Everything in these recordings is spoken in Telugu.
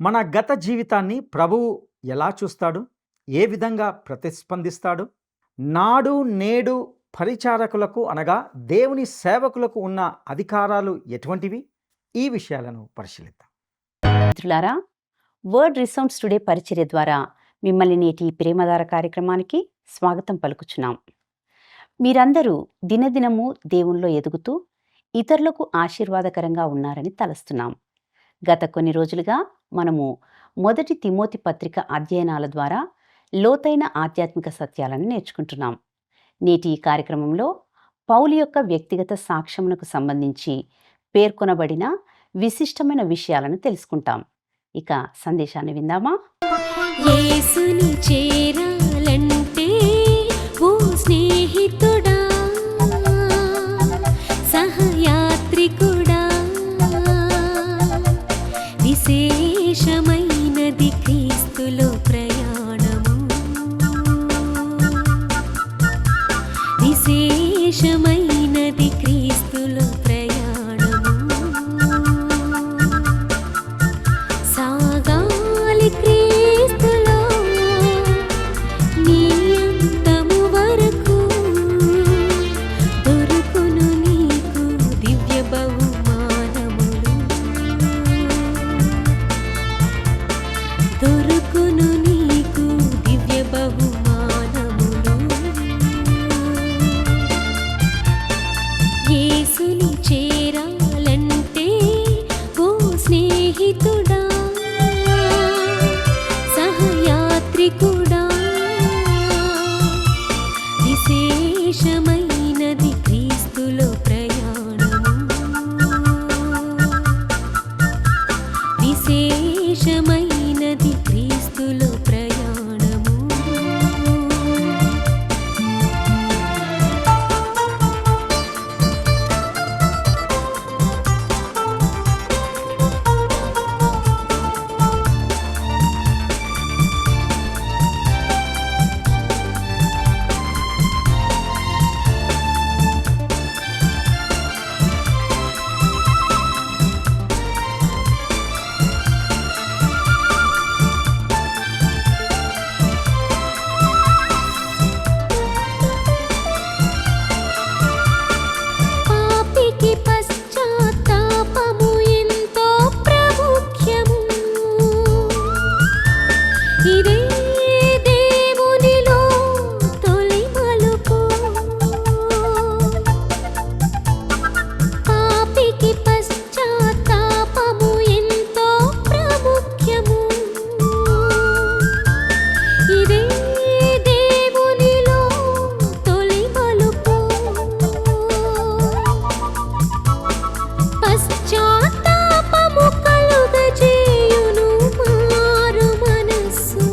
మన గత జీవితాన్ని ప్రభువు ఎలా చూస్తాడు? ఏ విధంగా ప్రతిస్పందిస్తాడు? నాడు నేడు పరిచారకులకు అనగా దేవుని సేవకులకు ఉన్న అధికారాలు ఎటువంటివి? ఈ విషయాలను పరిశీలిద్దాం. మిత్రులారా, వర్డ్ రిసౌండ్స్ టుడే పరిచర్య ద్వారా మిమ్మల్ని నేటి ప్రేమధార కార్యక్రమానికి స్వాగతం పలుకుచున్నాం. మీరందరూ దినదినము దేవునిలో ఎదుగుతూ ఇతరులకు ఆశీర్వాదకరంగా ఉన్నారని తలస్తున్నాం. గత కొన్ని రోజులుగా మనము మొదటి తిమోతి పత్రిక అధ్యయనాల ద్వారా లోతైన ఆధ్యాత్మిక సత్యాలను నేర్చుకుంటున్నాం. నేటి ఈ కార్యక్రమంలో పౌలు యొక్క వ్యక్తిగత సాక్ష్యమునకు సంబంధించి పేర్కొనబడిన విశిష్టమైన విషయాలను తెలుసుకుంటాం. ఇక సందేశాన్ని విందామా? యేసుని చేరాలంటే ఓ స్నేహితుడా, సహయాత్రికుడా, విశేషమైనది క్రీస్తులో ప్రయాణము, విశేషమైనది క్రీస్తులో ప్రయాణము. సాగాలి క్రీస్తులో నీ అంతము వరకు, దొరుకును నీకు దివ్య బహుమానములు, దొరుకును నీకు దివ్య బహుమానములు. యేసుని చేరాలంటే ఓ స్నేహితుడా, సహయాత్రికుడా, విశేషమైనది క్రీస్తులో ప్రయాణము, విశేషమైనది క్రీస్తులో ప్రయాణము. పాపికి పశ్చాత్తాపము ఎంతో ప్రాముఖ్యము. ఇదే దేవునిలో తొలి మలుపు. పాపికి పశ్చాత్తాపము ఎంతో ప్రాముఖ్యము. ఇదే దేవునిలో తొలి మలుపు. పశ్చాత్తాపము కలుగజేయును మారు మనస్సు.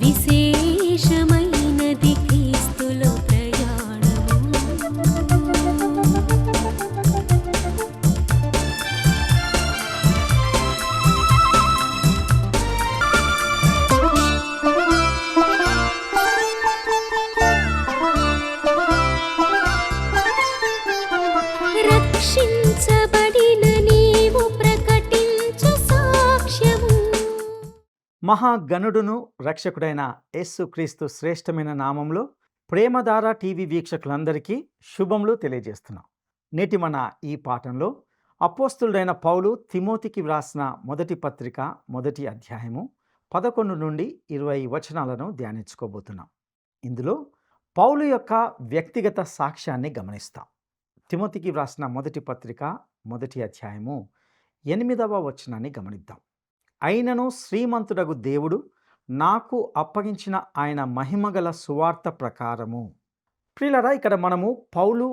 విశేషమైనది క్రీస్తులో ప్రయాణము. రక్షించబడిన నీవు ప్రకటించు సాక్ష్యము. మహాగణుడును రక్షకుడైన యేసుక్రీస్తు శ్రేష్టమైన నామంలో ప్రేమధార టీవీ వీక్షకులందరికీ శుభములు తెలియజేస్తున్నాం. నేటి మన ఈ పాఠంలో అపోస్తులుడైన పౌలు తిమోతికి వ్రాసిన మొదటి పత్రిక మొదటి అధ్యాయము 11 నుండి 20 వచనాలను ధ్యానించుకోబోతున్నాం. ఇందులో పౌలు యొక్క వ్యక్తిగత సాక్ష్యాన్ని గమనిస్తాం. తిమోతికి వ్రాసిన మొదటి పత్రిక మొదటి అధ్యాయము 8వ వచనాన్ని గమనిద్దాం. అయినను శ్రీమంతుడగు దేవుడు నాకు అప్పగించిన ఆయన మహిమగల సువార్త ప్రకారము. ప్రియులారా, ఇక్కడ మనము పౌలు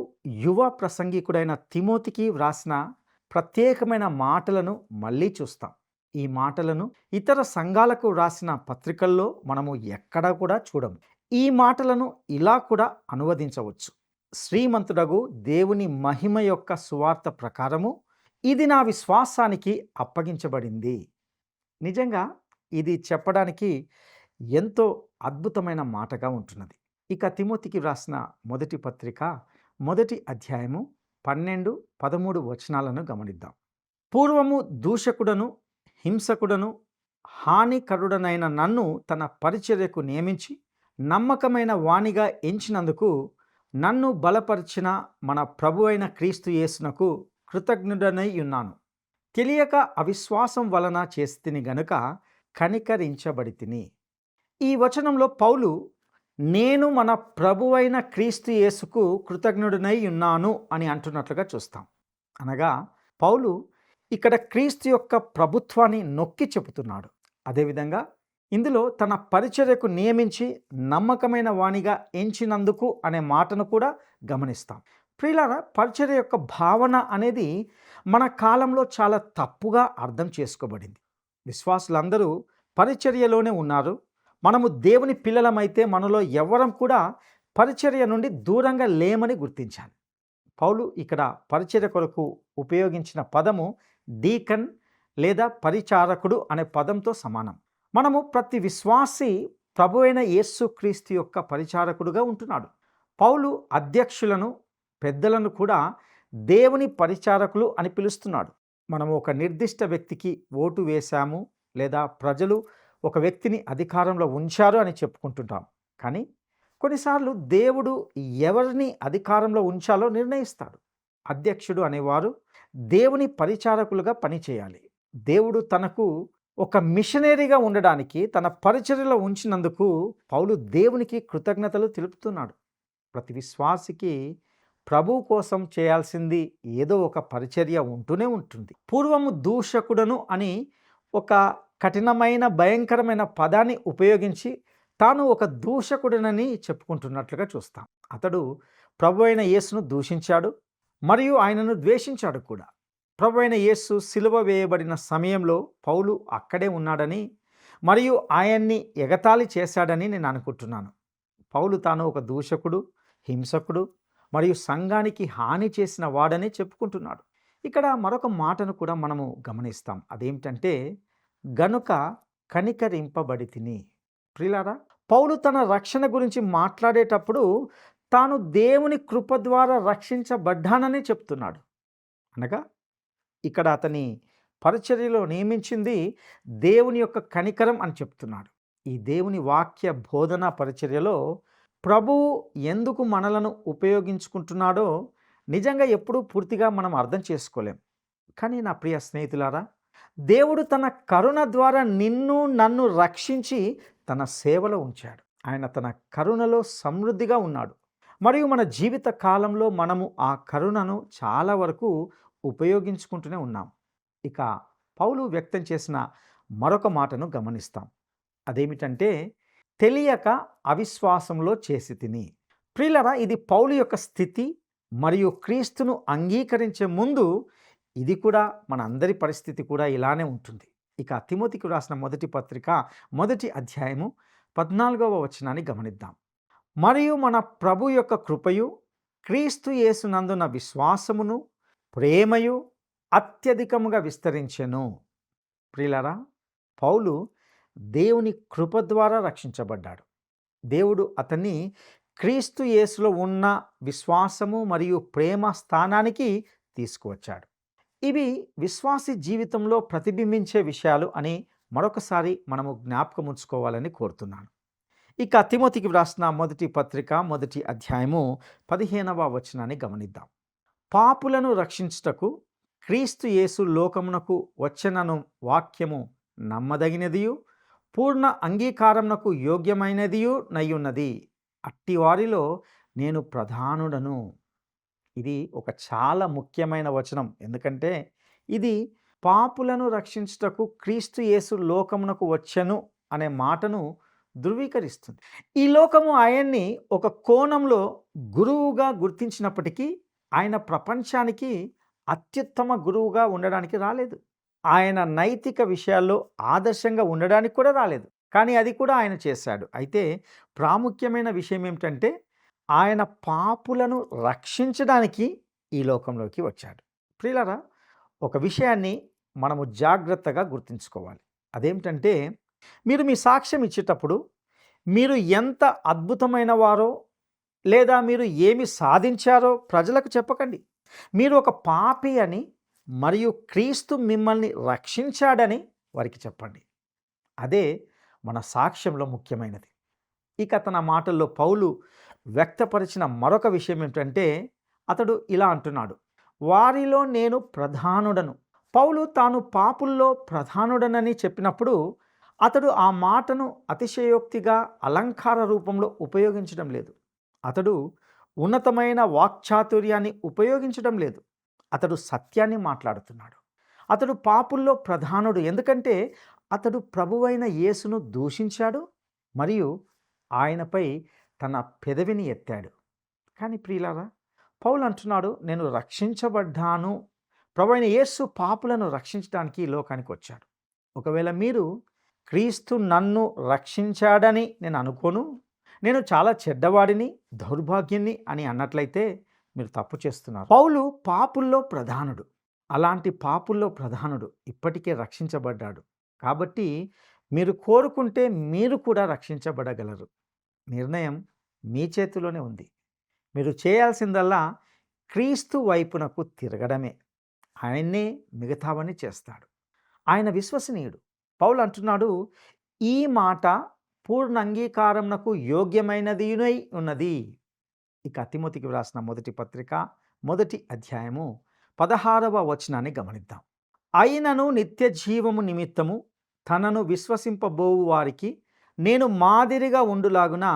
యువ ప్రసంగికుడైన తిమోతికి వ్రాసిన ప్రత్యేకమైన మాటలను మళ్ళీ చూస్తాం. ఈ మాటలను ఇతర సంఘాలకు వ్రాసిన పత్రికల్లో మనము ఎక్కడా కూడా చూడము. ఈ మాటలను ఇలా కూడా అనువదించవచ్చు: శ్రీమంతుడగు దేవుని మహిమ యొక్క సువార్త ప్రకారము ఇది నా విశ్వాసానికి అప్పగించబడింది. నిజంగా ఇది చెప్పడానికి ఎంతో అద్భుతమైన మాటగా ఉంటున్నది. ఇక తిమోతికి వ్రాసిన మొదటి పత్రిక మొదటి అధ్యాయము 12, 13 వచనాలను గమనిద్దాం. పూర్వము దూషకుడను హింసకుడను హానికరుడనైన నన్ను తన పరిచర్యకు నియమించి నమ్మకమైన వానిగా ఎంచినందుకు నన్ను బలపరిచిన మన ప్రభు అయిన క్రీస్తు యేసునకు కృతజ్ఞుడనై ఉన్నాను. తెలియక అవిశ్వాసం వలన చేస్తిని గనుక కనికరించబడితిని. ఈ వచనంలో పౌలు నేను మన ప్రభువైన క్రీస్తు యేసుకు కృతజ్ఞుడనై ఉన్నాను అని అంటున్నట్లుగా చూస్తాం. అనగా పౌలు ఇక్కడ క్రీస్తు యొక్క ప్రభుత్వాన్ని నొక్కి చెబుతున్నాడు. అదేవిధంగా ఇందులో తన పరిచర్యకు నియమించి నమ్మకమైన వానిగా ఎంచినందుకు అనే మాటను కూడా గమనిస్తాం. ప్రియులారా, పరిచర్య యొక్క భావన అనేది మన కాలంలో చాలా తప్పుగా అర్థం చేసుకోబడింది. విశ్వాసులందరూ పరిచర్యలోనే ఉన్నారు. మనము దేవుని పిల్లలమైతే మనలో ఎవ్వరం కూడా పరిచర్య నుండి దూరంగా లేమని గుర్తించాలి. పౌలు ఇక్కడ పరిచర్య కొరకు ఉపయోగించిన పదము డీకన్ లేదా పరిచారకుడు అనే పదంతో సమానం. మనము ప్రతి విశ్వాసి ప్రభువైన యేసుక్రీస్తు యొక్క పరిచారకుడుగా ఉంటున్నాడు. పౌలు అధ్యక్షులను పెద్దలను కూడా దేవుని పరిచారకులు అని పిలుస్తున్నాడు. మనము ఒక నిర్దిష్ట వ్యక్తికి ఓటు వేశాము లేదా ప్రజలు ఒక వ్యక్తిని అధికారంలో ఉంచారు అని చెప్పుకుంటుంటాం. కానీ కొన్నిసార్లు దేవుడు ఎవరిని అధికారంలో ఉంచాలో నిర్ణయిస్తాడు. అధ్యక్షుడు అనేవారు దేవుని పరిచారకులుగా పనిచేయాలి. దేవుడు తనకు ఒక మిషనరీగా ఉండడానికి తన పరిచర్యలో ఉంచినందుకు పౌలు దేవునికి కృతజ్ఞతలు తెలుపుతున్నాడు. ప్రతి విశ్వాసికి ప్రభు కోసం చేయాల్సింది ఏదో ఒక పరిచర్య ఉంటూనే ఉంటుంది. పూర్వము దూషకుడను అని ఒక కఠినమైన భయంకరమైన పదాన్ని ఉపయోగించి తాను ఒక దూషకుడనని చెప్పుకుంటున్నట్లుగా చూస్తాం. అతడు ప్రభు అయిన యేసును దూషించాడు మరియు ఆయనను ద్వేషించాడు కూడా. ప్రభు అయిన యేసు సిలువ వేయబడిన సమయంలో పౌలు అక్కడే ఉన్నాడని మరియు ఆయన్ని ఎగతాళి చేశాడని నేను అనుకుంటున్నాను. పౌలు తాను ఒక దూషకుడు, హింసకుడు మరియు సంఘానికి హాని చేసిన వాడని చెప్పుకుంటున్నాడు. ఇక్కడ మరొక మాటను కూడా మనము గమనిస్తాం. అదేమిటంటే గనుక కనికరింపబడితిని. ప్రియులారా, పౌలు తన రక్షణ గురించి మాట్లాడేటప్పుడు తాను దేవుని కృప ద్వారా రక్షించబడ్డానని చెప్తున్నాడు. అనగా ఇక్కడ అతని పరిచర్యలో నియమించింది దేవుని యొక్క కనికరం అని చెప్తున్నాడు. ఈ దేవుని వాక్య బోధన పరిచర్యలో ప్రభువు ఎందుకు మనలను ఉపయోగించుకుంటున్నాడో నిజంగా ఎప్పుడూ పూర్తిగా మనం అర్థం చేసుకోలేం. కానీ నా ప్రియ స్నేహితులారా, దేవుడు తన కరుణ ద్వారా నిన్ను నన్ను రక్షించి తన సేవలో ఉంచాడు. ఆయన తన కరుణలో సమృద్ధిగా ఉన్నాడు. మరియు మన జీవిత కాలంలో మనము ఆ కరుణను చాలా వరకు ఉపయోగించుకుంటూనే ఉన్నాం. ఇక పౌలు వ్యక్తం చేసిన మరొక మాటను గమనిస్తాం. అదేమిటంటే తెలియక అవిశ్వాసంలో చేసి తిని. ప్రియులారా, ఇది పౌలు యొక్క స్థితి మరియు క్రీస్తును అంగీకరించే ముందు ఇది కూడా మన అందరి పరిస్థితి కూడా ఇలానే ఉంటుంది. ఇక తిమోతికి రాసిన మొదటి పత్రిక మొదటి అధ్యాయము 14వ వచనాన్ని గమనిద్దాం. మరియు మన ప్రభు యొక్క కృపయు క్రీస్తు యేసునందున విశ్వాసమును ప్రేమయు అత్యధికముగా విస్తరించెను. ప్రియులారా, పౌలు దేవుని కృప ద్వారా రక్షించబడ్డాడు. దేవుడు అతన్ని క్రీస్తు యేసులో ఉన్న విశ్వాసము మరియు ప్రేమ స్థానానికి తీసుకువచ్చాడు. ఇవి విశ్వాసి జీవితంలో ప్రతిబింబించే విషయాలు అని మరొకసారి మనము జ్ఞాపకం ఉంచుకోవాలని కోరుతున్నాను. ఇక తిమోతికి వ్రాసిన మొదటి పత్రిక 1వ అధ్యాయము 15వ వచనాన్ని గమనిద్దాం. పాపులను రక్షించుటకు క్రీస్తు యేసు లోకమునకు వచ్చెనను వాక్యము నమ్మదగినదియు పూర్ణ అంగీకారమునకు యోగ్యమైనదియు నయ్యున్నది. అట్టి వారిలో నేను ప్రధానుడను. ఇది ఒక చాలా ముఖ్యమైన వచనం. ఎందుకంటే ఇది పాపులను రక్షించుటకు క్రీస్తు యేసు లోకమునకు వచ్చెను అనే మాటను ధృవీకరిస్తుంది. ఈ లోకము ఆయన్ని ఒక కోణంలో గురువుగా గుర్తించినప్పటికీ ఆయన ప్రపంచానికి అత్యుత్తమ గురువుగా ఉండడానికి రాలేదు. ఆయన నైతిక విషయాల్లో ఆదర్శంగా ఉండడానికి కూడా రాలేదు. కానీ అది కూడా ఆయన చేశాడు. అయితే ప్రాముఖ్యమైన విషయం ఏమిటంటే ఆయన పాపులను రక్షించడానికి ఈ లోకంలోకి వచ్చాడు. ప్రియులారా, ఒక విషయాన్ని మనము జాగ్రత్తగా గుర్తుంచుకోవాలి. అదేమిటంటే మీరు మీ సాక్ష్యం ఇచ్చేటప్పుడు మీరు ఎంత అద్భుతమైన వారో లేదా మీరు ఏమి సాధించారో ప్రజలకు చెప్పకండి. మీరు ఒక పాపి అని మరియు క్రీస్తు మిమ్మల్ని రక్షించాడని వారికి చెప్పండి. అదే మన సాక్ష్యంలో ముఖ్యమైనది. ఇక తన మాటల్లో పౌలు వ్యక్తపరిచిన మరొక విషయం ఏమిటంటే అతడు ఇలా అంటున్నాడు, వారిలో నేను ప్రధానుడను. పౌలు తాను పాపుల్లో ప్రధానుడనని చెప్పినప్పుడు అతడు ఆ మాటను అతిశయోక్తిగా అలంకార రూపంలో ఉపయోగించడం లేదు. అతడు ఉన్నతమైన వాక్చాతుర్యాన్ని ఉపయోగించడం లేదు. అతడు సత్యాన్ని మాట్లాడుతున్నాడు. అతడు పాపుల్లో ప్రధానుడు. ఎందుకంటే అతడు ప్రభువైన యేసును దూషించాడు మరియు ఆయనపై తన పెదవిని ఎత్తాడు. కానీ ప్రియులారా, పౌలు అంటున్నాడు, నేను రక్షించబడ్డాను. ప్రభువైన యేసు పాపులను రక్షించడానికి ఈ లోకానికి వచ్చాడు. ఒకవేళ మీరు క్రీస్తు నన్ను రక్షించాడని నేను అనుకోను, నేను చాలా చెడ్డవాడిని, దౌర్భాగ్యుని అని అన్నట్లయితే మీరు తప్పు చేస్తున్నారు. పౌలు పాపుల్లో ప్రధానుడు. అలాంటి పాపుల్లో ప్రధానుడు ఇప్పటికే రక్షించబడ్డాడు. కాబట్టి మీరు కోరుకుంటే మీరు కూడా రక్షించబడగలరు. నిర్ణయం మీ చేతిలోనే ఉంది. మీరు చేయాల్సిందల్లా క్రీస్తు వైపునకు తిరగడమే. ఆయన్నే మిగతావన్నీ చేస్తాడు. ఆయన విశ్వసనీయుడు. పౌలు అంటున్నాడు, ఈ మాట పూర్ణ అంగీకారమునకు యోగ్యమైనదియునై ఉన్నది. ఇక తిమోతికి వ్రాసిన మొదటి పత్రిక 1వ అధ్యాయము 16వ వచనాన్ని గమనిద్దాం. అయినను నిత్య జీవము నిమిత్తము తనను విశ్వసింపబోవు వారికి నేను మాదిరిగా ఉండులాగున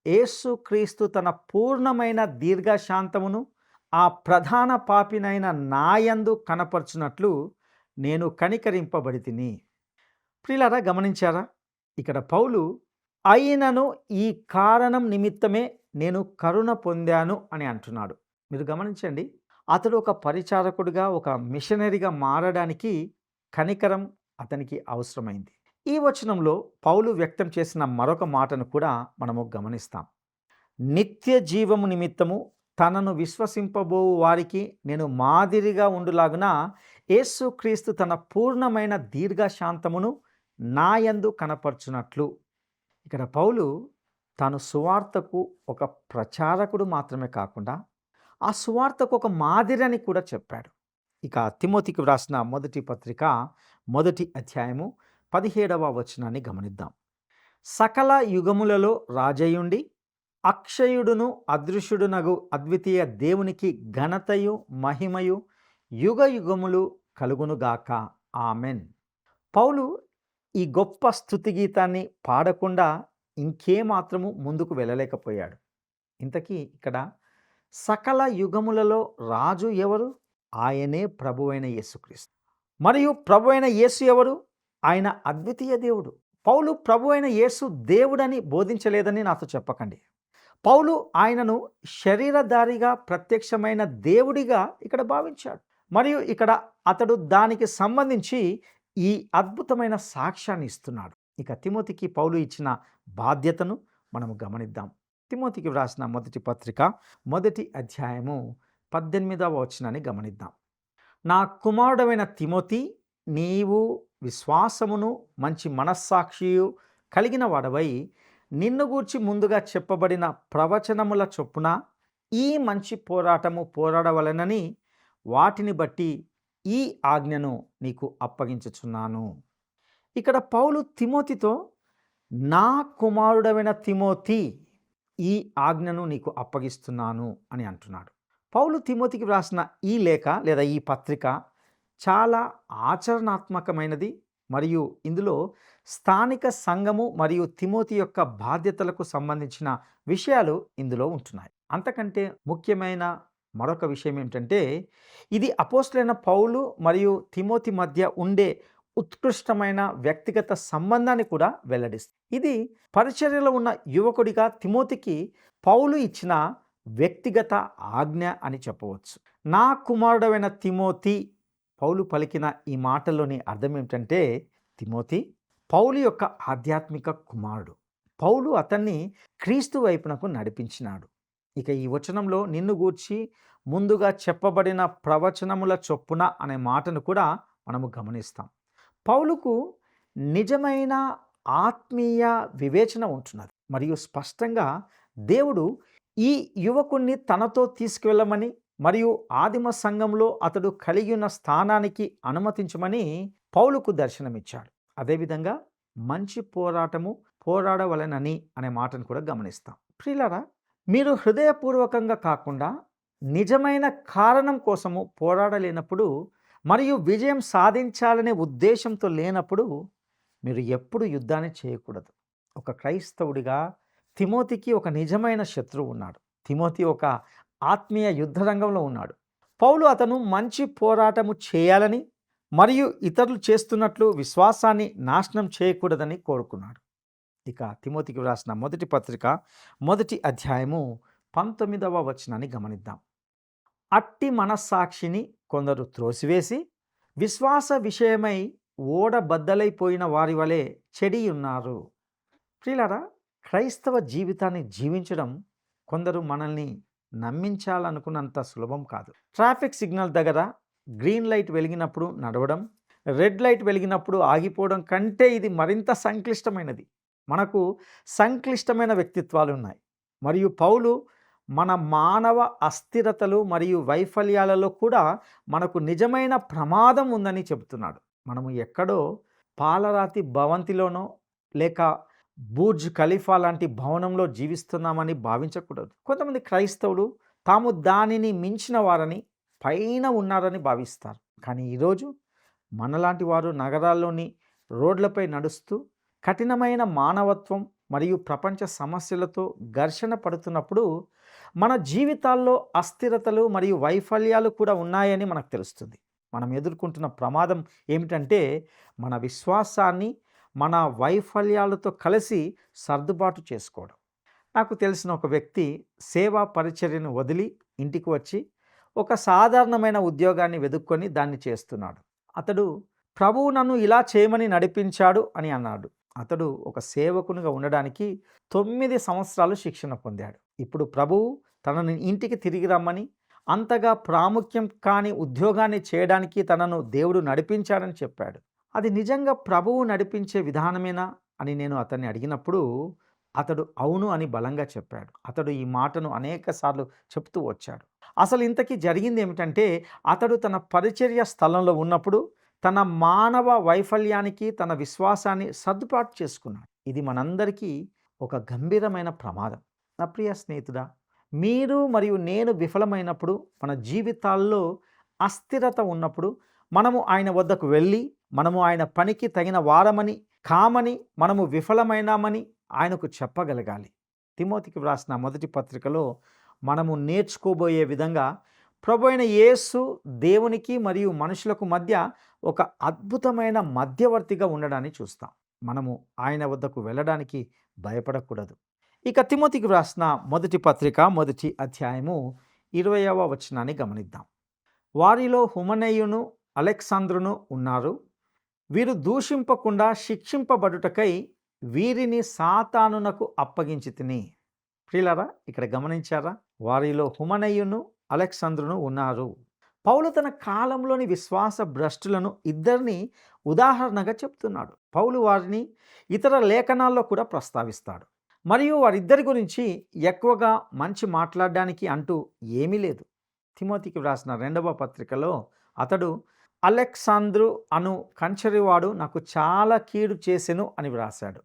యేసుక్రీస్తు తన పూర్ణమైన దీర్ఘశాంతమును ఆ ప్రధాన పాపినైన నాయందు కనపరచునట్లు నేను కనికరింపబడితిని. ప్రియులారా, గమనించారా? ఇక్కడ పౌలు అయినను ఈ కారణం నిమిత్తమే నేను కరుణ పొందాను అని అంటున్నాడు. మీరు గమనించండి, అతడు ఒక పరిచారకుడిగా, ఒక మిషనరీగా మారడానికి కనికరం అతనికి అవసరమైంది. ఈ వచనంలో పౌలు వ్యక్తం చేసిన మరొక మాటను కూడా మనము గమనిస్తాం. నిత్య జీవము నిమిత్తము తనను విశ్వసింపబోవు వారికి నేను మాదిరిగా ఉండులాగున యేసుక్రీస్తు తన పూర్ణమైన దీర్ఘశాంతమును నాయందు కనపరచునట్లు. ఇక్కడ పౌలు తాను సువార్తకు ఒక ప్రచారకుడు మాత్రమే కాకుండా ఆ సువార్తకు ఒక మాదిరి అని కూడా చెప్పాడు. ఇక తిమోతికి వ్రాసిన మొదటి పత్రిక 1వ అధ్యాయము 17వ వచనాన్ని గమనిద్దాం. సకల యుగములలో రాజయుండి అక్షయుడును అదృశ్యుడునగు అద్వితీయ దేవునికి ఘనతయు మహిమయు యుగ యుగములు కలుగునుగాక. ఆమెన్. పౌలు ఈ గొప్ప స్తుతి గీతాన్ని పాడకుండా ఇంకేమాత్రము ముందుకు వెళ్ళలేకపోయాడు. ఇంతకీ ఇక్కడ సకల యుగములలో రాజు ఎవరు? ఆయనే ప్రభువైన యేసుక్రీస్తు. మరియు ప్రభువైన యేసు ఎవరు? ఆయన అద్వితీయ దేవుడు. పౌలు ప్రభువైన యేసు దేవుడని బోధించలేదని నాతో చెప్పకండి. పౌలు ఆయనను శరీరధారిగా ప్రత్యక్షమైన దేవుడిగా ఇక్కడ భావించాడు. మరియు ఇక్కడ అతడు దానికి సంబంధించి ఈ అద్భుతమైన సాక్ష్యాన్ని ఇస్తున్నాడు. ఇక తిమోతికి పౌలు ఇచ్చిన బాధ్యతను మనము గమనిద్దాం. తిమోతికి వ్రాసిన మొదటి పత్రిక మొదటి అధ్యాయము 18వ వచనాన్ని గమనిద్దాం. నా కుమారుడమైన తిమోతి, నీవు విశ్వాసమును మంచి మనస్సాక్షియు కలిగిన వాడవై నిన్ను గూర్చి ముందుగా చెప్పబడిన ప్రవచనముల చొప్పున ఈ మంచి పోరాటము పోరాడవలెనని వాటిని బట్టి ఈ ఆజ్ఞను నీకు అప్పగించుచున్నాను. ఇక్కడ పౌలు తిమోతితో, నా కుమారుడమైన తిమోతి, ఈ ఆజ్ఞను నీకు అప్పగిస్తున్నాను అని అంటున్నాడు. పౌలు తిమోతికి వ్రాసిన ఈ లేఖ లేదా ఈ పత్రిక చాలా ఆచరణాత్మకమైనది మరియు ఇందులో స్థానిక సంఘము మరియు తిమోతి యొక్క బాధ్యతలకు సంబంధించిన విషయాలు ఇందులో ఉంటున్నాయి. అంతకంటే ముఖ్యమైన మరొక విషయం ఏమిటంటే, ఇది అపోస్తలుడైన పౌలు మరియు తిమోతి మధ్య ఉండే ఉత్కృష్టమైన వ్యక్తిగత సంబంధాన్ని కూడా వెల్లడిస్తుంది. ఇది పరిచర్యలో ఉన్న యువకుడిగా తిమోతికి పౌలు ఇచ్చిన వ్యక్తిగత ఆజ్ఞ అని చెప్పవచ్చు. నా కుమారుడైన తిమోతి, పౌలు పలికిన ఈ మాటల్లోని అర్థం ఏమిటంటే, తిమోతి పౌలు యొక్క ఆధ్యాత్మిక కుమారుడు. పౌలు అతన్ని క్రీస్తు వైపునకు నడిపించినాడు. ఇక ఈ వచనంలో నిన్ను గూర్చి ముందుగా చెప్పబడిన ప్రవచనముల చొప్పున అనే మాటను కూడా మనము గమనిస్తాం. పౌలుకు నిజమైన ఆత్మీయ వివేచన ఉంటున్నది మరియు స్పష్టంగా దేవుడు ఈ యువకుణ్ణి తనతో తీసుకువెళ్ళమని మరియు ఆదిమ సంఘంలో అతడు కలిగి ఉన్న స్థానానికి అనుమతించమని పౌలుకు దర్శనమిచ్చాడు. అదేవిధంగా మంచి పోరాటము పోరాడవలెనని అనే మాటను కూడా గమనిస్తాం. ప్రియులారా, మీరు హృదయపూర్వకంగా కాకుండా నిజమైన కారణం కోసము పోరాడలేనప్పుడు మరియు విజయం సాధించాలనే ఉద్దేశంతో లేనప్పుడు మీరు ఎప్పుడు యుద్ధాన్ని చేయకూడదు. ఒక క్రైస్తవుడిగా తిమోతికి ఒక నిజమైన శత్రువు ఉన్నాడు. తిమోతి ఒక ఆత్మీయ యుద్ధ రంగంలో ఉన్నాడు. పౌలు అతను మంచి పోరాటము చేయాలని మరియు ఇతరులు చేస్తున్నట్లు విశ్వాసాన్ని నాశనం చేయకూడదని కోరుకున్నాడు. ఇక తిమోతికి వ్రాసిన మొదటి పత్రిక మొదటి అధ్యాయము 19వ వచనాన్ని గమనిద్దాం. అట్టి మనస్సాక్షిని కొందరు త్రోసివేసి విశ్వాస విషయమై ఓడబద్దలైపోయిన వారి వలె చెడి ఉన్నారు. ప్రియులారా, క్రైస్తవ జీవితాన్ని జీవించడం కొందరు మనల్ని నమ్మించాలనుకున్నంత సులభం కాదు. ట్రాఫిక్ సిగ్నల్ దగ్గర గ్రీన్ లైట్ వెలిగినప్పుడు నడవడం, రెడ్ లైట్ వెలిగినప్పుడు ఆగిపోవడం కంటే ఇది మరింత సంక్లిష్టమైనది. మనకు సంక్లిష్టమైన వ్యక్తిత్వాలు ఉన్నాయి మరియు పౌలు మన మానవ అస్థిరతలు మరియు వైఫల్యాలలో కూడా మనకు నిజమైన ప్రమాదం ఉందని చెబుతున్నాడు. మనము ఎక్కడో పాలరాతి భవంతిలోనో లేక బూర్జ్ ఖలీఫా లాంటి భవనంలో జీవిస్తున్నామని భావించకూడదు. కొంతమంది క్రైస్తవులు తాము దానిని మించిన వారని, పైన ఉన్నారని భావిస్తారు. కానీ ఈరోజు మనలాంటి వారు నగరాల్లోని రోడ్లపై నడుస్తూ కఠినమైన మానవత్వం మరియు ప్రపంచ సమస్యలతో ఘర్షణ పడుతున్నప్పుడు మన జీవితాల్లో అస్థిరతలు మరియు వైఫల్యాలు కూడా ఉన్నాయని మనకు తెలుస్తుంది. మనం ఎదుర్కొంటున్న ప్రమాదం ఏమిటంటే, మన విశ్వాసాన్ని మన వైఫల్యాలతో కలిసి సర్దుబాటు చేసుకోవడం. నాకు తెలిసిన ఒక వ్యక్తి సేవా పరిచర్యను వదిలి ఇంటికి వచ్చి ఒక సాధారణమైన ఉద్యోగాన్ని వెతుక్కొని దాన్ని చేస్తున్నాడు. అతడు ప్రభువు నన్ను ఇలా చేయమని నడిపించాడు అని అన్నాడు. అతడు ఒక సేవకునిగా ఉండడానికి 9 సంవత్సరాలు శిక్షణ పొందాడు. ఇప్పుడు ప్రభువు తనని ఇంటికి తిరిగి రమ్మని, అంతగా ప్రాముఖ్యం కాని ఉద్యోగాన్ని చేయడానికి తనను దేవుడు నడిపించాడని చెప్పాడు. అది నిజంగా ప్రభువు నడిపించే విధానమేనా అని నేను అతన్ని అడిగినప్పుడు అతడు అవును అని బలంగా చెప్పాడు. అతడు ఈ మాటను అనేక సార్లు చెప్తూ వచ్చాడు. అసలు ఇంతకీ జరిగింది ఏమిటంటే, అతడు తన పరిచర్య స్థలంలో ఉన్నప్పుడు తన మానవ వైఫల్యానికి తన విశ్వాసాన్ని సర్దుబాటు చేసుకున్నాడు. ఇది మనందరికీ ఒక గంభీరమైన ప్రమాదం. నా ప్రియ స్నేహితుడా, మీరు మరియు నేను విఫలమైనప్పుడు, మన జీవితాల్లో అస్థిరత ఉన్నప్పుడు మనము ఆయన వద్దకు వెళ్ళి, మనము ఆయన పనికి తగిన వారమని కామని, మనము విఫలమైనామని ఆయనకు చెప్పగలగాలి. తిమోతికి వ్రాసిన మొదటి పత్రికలో మనము నేర్చుకోబోయే విధంగా ప్రభు అయిన యేసు దేవునికి మరియు మనుషులకు మధ్య ఒక అద్భుతమైన మధ్యవర్తిగా ఉండడాన్ని చూస్తాం. మనము ఆయన వద్దకు వెళ్ళడానికి భయపడకూడదు. ఇక తిమోతికి వ్రాసిన మొదటి పత్రిక మొదటి అధ్యాయము 20వ వచనాన్ని గమనిద్దాం. వారిలో హుమనయును అలెగ్జాంద్రును ఉన్నారు. వీరు దూషింపకుండా శిక్షింపబడుటకై వీరిని సాతానునకు అప్పగించి తిని. ప్రియులారా, ఇక్కడ గమనించారా? వారిలో హుమనయును అలెగ్జాంద్రును ఉన్నారు. పౌలు తన కాలంలోని విశ్వాస భ్రష్టులను ఇద్దరిని ఉదాహరణగా చెప్తున్నాడు. పౌలు వారిని ఇతర లేఖనాల్లో కూడా ప్రస్తావిస్తాడు. మరియు వారిద్దరి గురించి ఎక్కువగా మంచి మాట్లాడడానికి అంటూ ఏమీ లేదు. తిమోతికి వ్రాసిన 2వ పత్రికలో అతడు అలెగ్జాంద్రు అను కంచెరివాడు నాకు చాలా కీడు చేసెను అని వ్రాశాడు.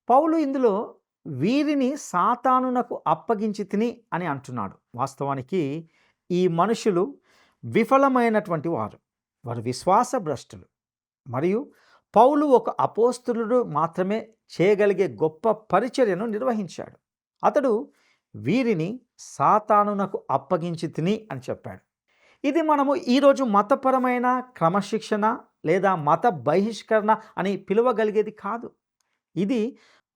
పౌలు ఇందులో వీరిని సాతానునకు అప్పగించి తిని అని అంటున్నాడు. వాస్తవానికి ఈ మనుషులు విఫలమైనటువంటి వారు విశ్వాస భ్రష్టులు. మరియు పౌలు ఒక అపోస్తలుడు మాత్రమే చేయగలిగే గొప్ప పరిచర్యను నిర్వహించాడు. అతడు వీరిని సాతానునకు అప్పగించి తిని అని చెప్పాడు. ఇది మనము ఈరోజు మతపరమైన క్రమశిక్షణ లేదా మత బహిష్కరణ అని పిలువగలిగేది కాదు. ఇది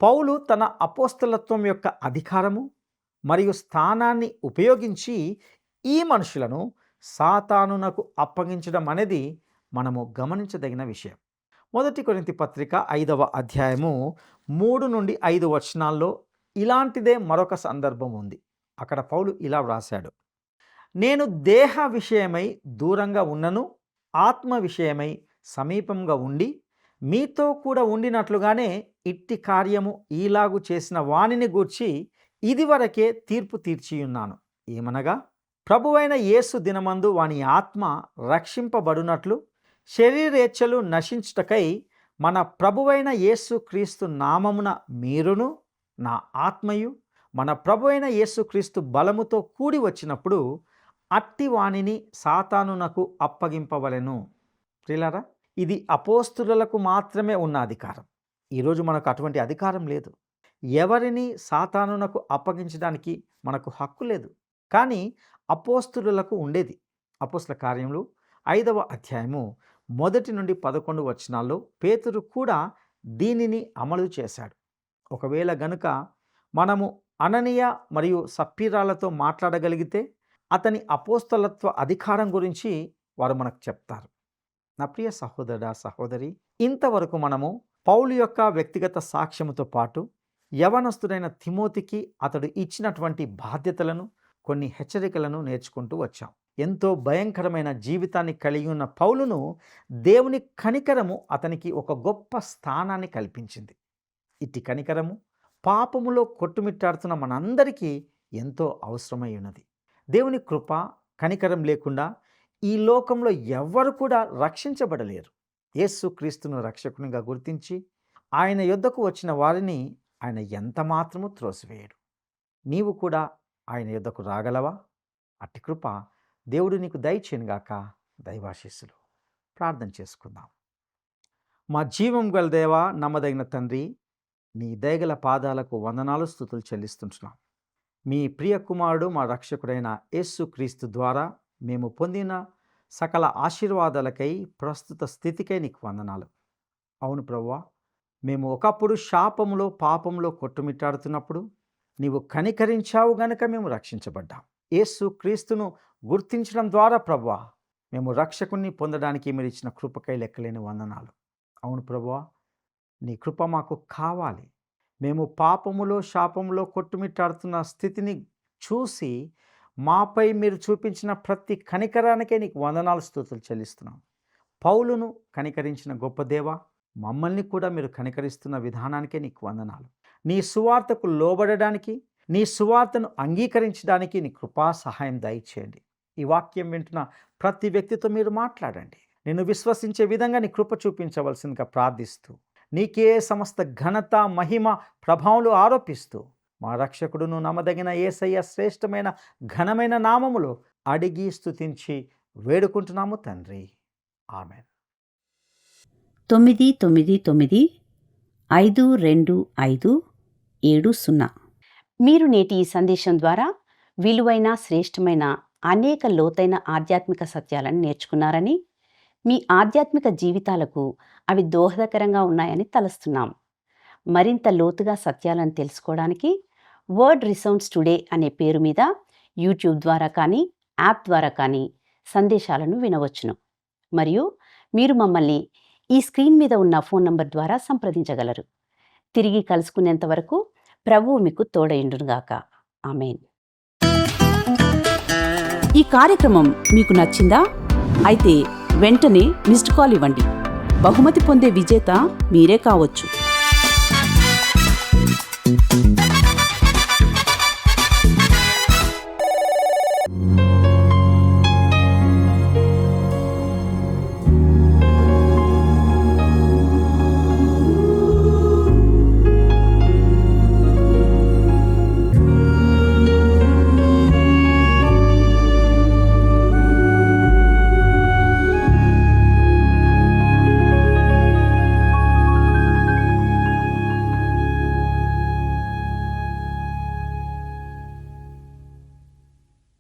పౌలు తన అపోస్తలత్వం యొక్క అధికారము మరియు స్థానాన్ని ఉపయోగించి ఈ మనుషులను సాతానునకు అప్పగించడం అనేది మనము గమనించదగిన విషయం. 1 కొరింథీ పత్రిక 5వ అధ్యాయము 3 నుండి 5 వచనాల్లో ఇలాంటిదే మరొక సందర్భం ఉంది. అక్కడ పౌలు ఇలా వ్రాశాడు: నేను దేహ విషయమై దూరంగా ఉన్నను, ఆత్మ విషయమై సమీపంగా ఉండి మీతో కూడా ఉండినట్లుగానే ఇట్టి కార్యము ఈలాగు చేసిన వానిని గూర్చి ఇదివరకే తీర్పు తీర్చియున్నాను. ఏమనగా ప్రభువైన యేసు దినమందు వాని ఆత్మ రక్షింపబడునట్లు శరీరేచ్ఛలు నశించుటకై మన ప్రభువైన యేసు క్రీస్తు నామమున మీరును నా ఆత్మయు మన ప్రభువైన యేసు క్రీస్తు బలముతో కూడి వచ్చినప్పుడు అట్టి వానిని సాతానునకు అప్పగింపవలెను. ప్రియులారా, ఇది అపోస్తులకు మాత్రమే ఉన్న అధికారం. ఈరోజు మనకు అటువంటి అధికారం లేదు. ఎవరిని సాతానునకు అప్పగించడానికి మనకు హక్కు లేదు. కానీ అపోస్తులకు ఉండేది. అపోస్తుల కార్యములు 5వ అధ్యాయము 1 నుండి 11 వచనాల్లో పేతురు కూడా దీనిని అమలు చేశాడు. ఒకవేళ గనుక మనము అననీయ మరియు సప్పీరాలతో మాట్లాడగలిగితే అతని అపోస్తలత్వ అధికారం గురించి వారు మనకు చెప్తారు. నా ప్రియ సహోదరుడా, సహోదరి, ఇంతవరకు మనము పౌలు యొక్క వ్యక్తిగత సాక్ష్యముతో పాటు యవనస్తుడైన తిమోతికి అతడు ఇచ్చినటువంటి బాధ్యతలను, కొన్ని హెచ్చరికలను నేర్చుకుంటూ వచ్చాం. ఎంతో భయంకరమైన జీవితాన్ని కలిగి ఉన్న పౌలును దేవుని కనికరము అతనికి ఒక గొప్ప స్థానాన్ని కల్పించింది. ఇట్టి కనికరము పాపములో కొట్టుమిట్టాడుతున్న మనందరికీ ఎంతో అవసరమై ఉన్నది. దేవుని కృప, కనికరం లేకుండా ఈ లోకంలో ఎవ్వరు కూడా రక్షించబడలేరు. యేసు క్రీస్తును రక్షకునిగా గుర్తించి ఆయన యొద్దకు వచ్చిన వారిని ఆయన ఎంత మాత్రము త్రోసివేయడు. నీవు కూడా ఆయన యొద్దకు రాగలవా? అట్టి కృప దేవుడు నీకు దయచేయనుగాక. దైవాశీస్సులు. ప్రార్థన చేసుకుందాం. మా జీవం గల దేవా, నమ్మదగిన తండ్రి, నీ దయగల పాదాలకు వందనాలు, స్తుతులు చెల్లిస్తుంటున్నాం. మీ ప్రియ కుమారుడు మా రక్షకుడైన యేసు క్రీస్తు ద్వారా మేము పొందిన సకల ఆశీర్వాదాలకై, ప్రస్తుత స్థితికై నీకు వందనాలు. అవును ప్రభువా, మేము ఒకప్పుడు శాపములో, పాపంలో కొట్టుమిట్టాడుతున్నప్పుడు నీవు కనికరించావు గనుక మేము రక్షించబడ్డాం. యేసు క్రీస్తును గుర్తించడం ద్వారా ప్రభువా మేము రక్షకుణ్ణి పొందడానికి మీరు ఇచ్చిన కృపకై లెక్కలేని వందనాలు. అవును ప్రభువా, నీ కృప మాకు కావాలి. మేము పాపములో, శాపములో కొట్టుమిట్టాడుతున్న స్థితిని చూసి మాపై మీరు చూపించిన ప్రతి కనికరానికే నీకు వందనాలు, స్తుతులు చెల్లిస్తున్నాం. పౌలును కనికరించిన గొప్ప దేవా, మమ్మల్ని కూడా మీరు కనికరిస్తున్న విధానానికే నీకు వందనాలు. నీ సువార్తకు లోబడడానికి, నీ సువార్తను అంగీకరించడానికి నీ కృపా సహాయం దయచేయండి. ఈ వాక్యం వింటున్న ప్రతి వ్యక్తితో మీరు మాట్లాడండి. నిన్ను విశ్వసించే విధంగా నీ కృప చూపించవలసిందిగా ప్రార్థిస్తూ, నీకే సమస్త ఘనత, మహిమ, ప్రభావాలు ఆరోపిస్తూ మా రక్షకుడును నమ్మదగిన యేసయ్య శ్రేష్టమైన ఘనమైన నామములో అడిగి స్తుతించి వేడుకుంటున్నాము తండ్రి. ఆమెన్. 999525570. మీరు నేటి ఈ సందేశం ద్వారా విలువైన, శ్రేష్టమైన, అనేక లోతైన ఆధ్యాత్మిక సత్యాలను నేర్చుకున్నారని, మీ ఆధ్యాత్మిక జీవితాలకు అవి దోహదకరంగా ఉన్నాయని తలస్తున్నాం. మరింత లోతుగా సత్యాలను తెలుసుకోవడానికి వర్డ్ రిసౌండ్స్ టుడే అనే పేరు మీద యూట్యూబ్ ద్వారా కానీ, యాప్ ద్వారా కానీ సందేశాలను వినవచ్చును. మరియు మీరు మమ్మల్ని ఈ స్క్రీన్ మీద ఉన్న ఫోన్ నంబర్ ద్వారా సంప్రదించగలరు. తిరిగి కలుసుకునేంత వరకు ప్రభువు మీకు తోడయుండునుగాక. ఆమేన్. ఈ కార్యక్రమం మీకు నచ్చిందా? అయితే వెంటనే మిస్డ్ కాల్ ఇవ్వండి. బహుమతి పొందే విజేత మీరే కావచ్చు.